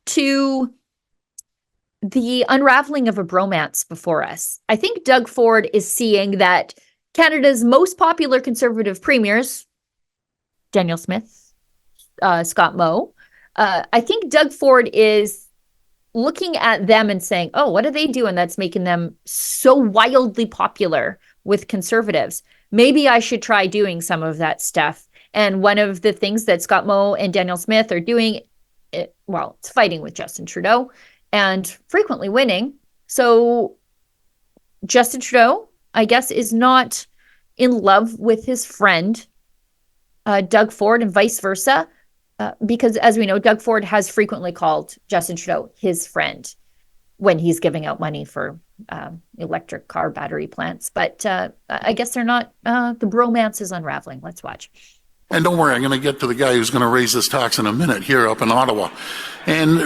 to the unraveling of a bromance before us. I think Doug Ford is seeing that Canada's most popular Conservative premiers, Danielle Smith, Scott Moe, I think Doug Ford is looking at them and saying, oh, what are they doing that's making them so wildly popular with Conservatives? Maybe I should try doing some of that stuff. And one of the things that Scott Moe and Danielle Smith are doing, it's fighting with Justin Trudeau and frequently winning. So Justin Trudeau, I guess, is not in love with his friend, Doug Ford, and vice versa. Because as we know, Doug Ford has frequently called Justin Trudeau his friend when he's giving out money for electric car battery plants. But I guess they're not, the bromance is unraveling. Let's watch. And don't worry, I'm going to get to the guy who's going to raise this tax in a minute here up in Ottawa. And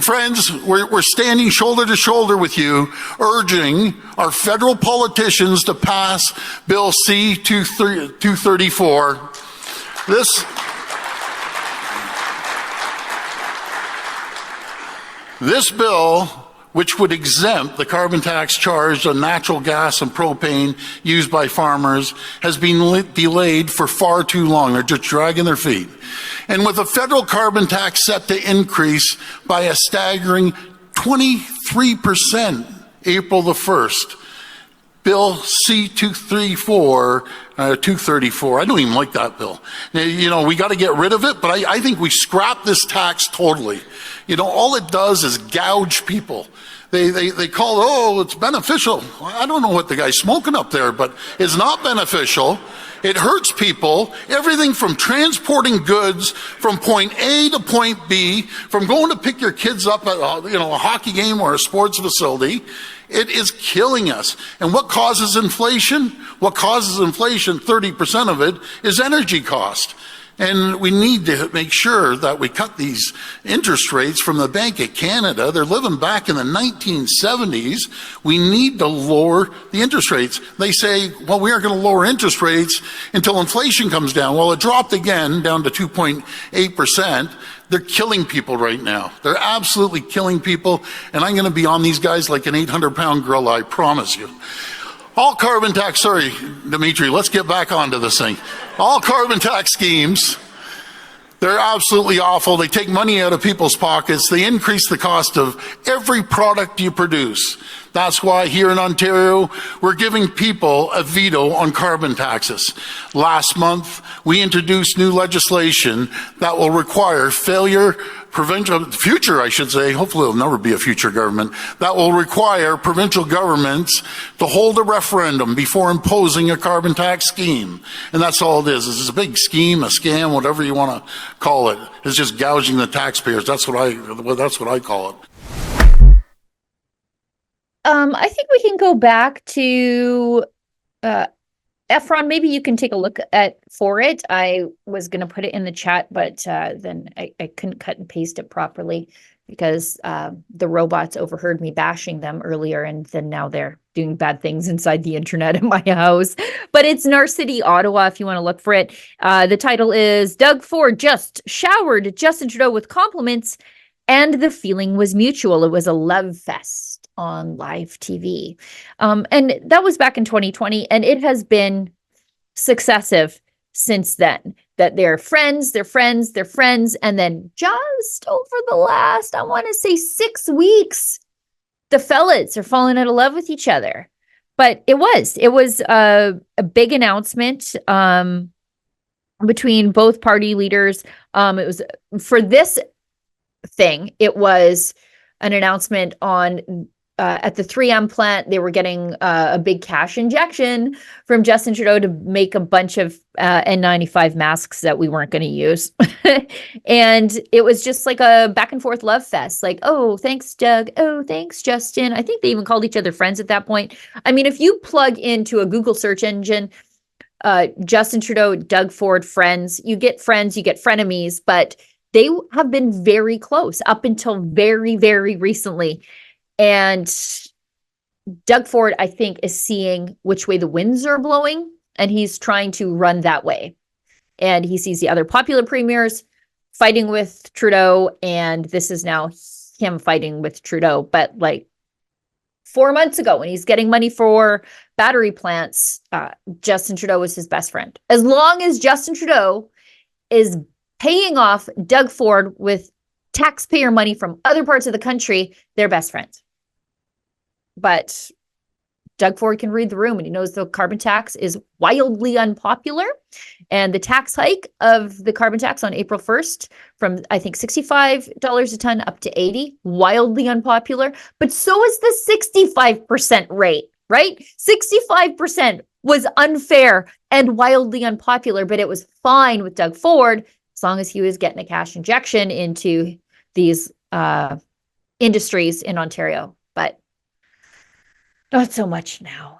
friends, we're standing shoulder to shoulder with you, urging our federal politicians to pass Bill C-234. This bill, which would exempt the carbon tax charged on natural gas and propane used by farmers, has been delayed for far too long. They're just dragging their feet. And with a federal carbon tax set to increase by a staggering 23% April the 1st, Bill C-234, 234, I don't even like that bill. You know, we got to get rid of it, but I think we scrap this tax totally. You know, all it does is gouge people. They call it, oh, it's beneficial. I don't know what the guy's smoking up there, but it's not beneficial. It hurts people. Everything from transporting goods from point A to point B, from going to pick your kids up at a hockey game or a sports facility. It is killing us. And what causes inflation? What causes inflation, 30% of it, is energy cost. And we need to make sure that we cut these interest rates from the Bank of Canada. They're living back in the 1970s. We need to lower the interest rates. They say, well, we aren't going to lower interest rates until inflation comes down. Well, it dropped again down to 2.8%. They're killing people right now. They're absolutely killing people. And I'm going to be on these guys like an 800-pound gorilla, I promise you. All carbon tax, sorry, Dimitri, let's get back onto this thing. All carbon tax schemes, they're absolutely awful. They take money out of people's pockets. They increase the cost of every product you produce. That's why here in Ontario, we're giving people a veto on carbon taxes. Last month, we introduced new legislation that will require future, I should say, hopefully it'll never be a future government, that will require provincial governments to hold a referendum before imposing a carbon tax scheme. And that's all it is. It's a big scheme, a scam, whatever you want to call it. It's just gouging the taxpayers. That's what I call it. I think we can go back to Efron. Maybe you can take a look for it. I was going to put it in the chat, but then I couldn't cut and paste it properly because the robots overheard me bashing them earlier, and then now they're doing bad things inside the internet in my house. But it's Narcity, Ottawa, if you want to look for it. The title is Doug Ford just showered Justin Trudeau with compliments, and the feeling was mutual. It was a love fest on live TV. And that was back in 2020, and it has been successive since then, that they're friends, and then just over the last, I want to say 6 weeks, the fellas are falling out of love with each other. But it was a big announcement between both party leaders. It was for this thing, it was an announcement on at the 3M plant. They were getting a big cash injection from Justin Trudeau to make a bunch of N95 masks that we weren't going to use. And it was just like a back and forth love fest. Like, oh, thanks, Doug. Oh, thanks, Justin. I think they even called each other friends at that point. I mean, if you plug into a Google search engine, Justin Trudeau, Doug Ford, friends, you get frenemies, but they have been very close up until very, very recently. And Doug Ford, I think, is seeing which way the winds are blowing, and he's trying to run that way. And he sees the other popular premiers fighting with Trudeau, and this is now him fighting with Trudeau. But like 4 months ago, when he's getting money for battery plants, Justin Trudeau was his best friend. As long as Justin Trudeau is paying off Doug Ford with taxpayer money from other parts of the country, they're best friends. But Doug Ford can read the room, and he knows the carbon tax is wildly unpopular. And the tax hike of the carbon tax on April 1st from, I think, $65 a ton up to $80, wildly unpopular. But so is the 65% rate, right? 65% was unfair and wildly unpopular, but it was fine with Doug Ford as long as he was getting a cash injection into these industries in Ontario. But not so much now.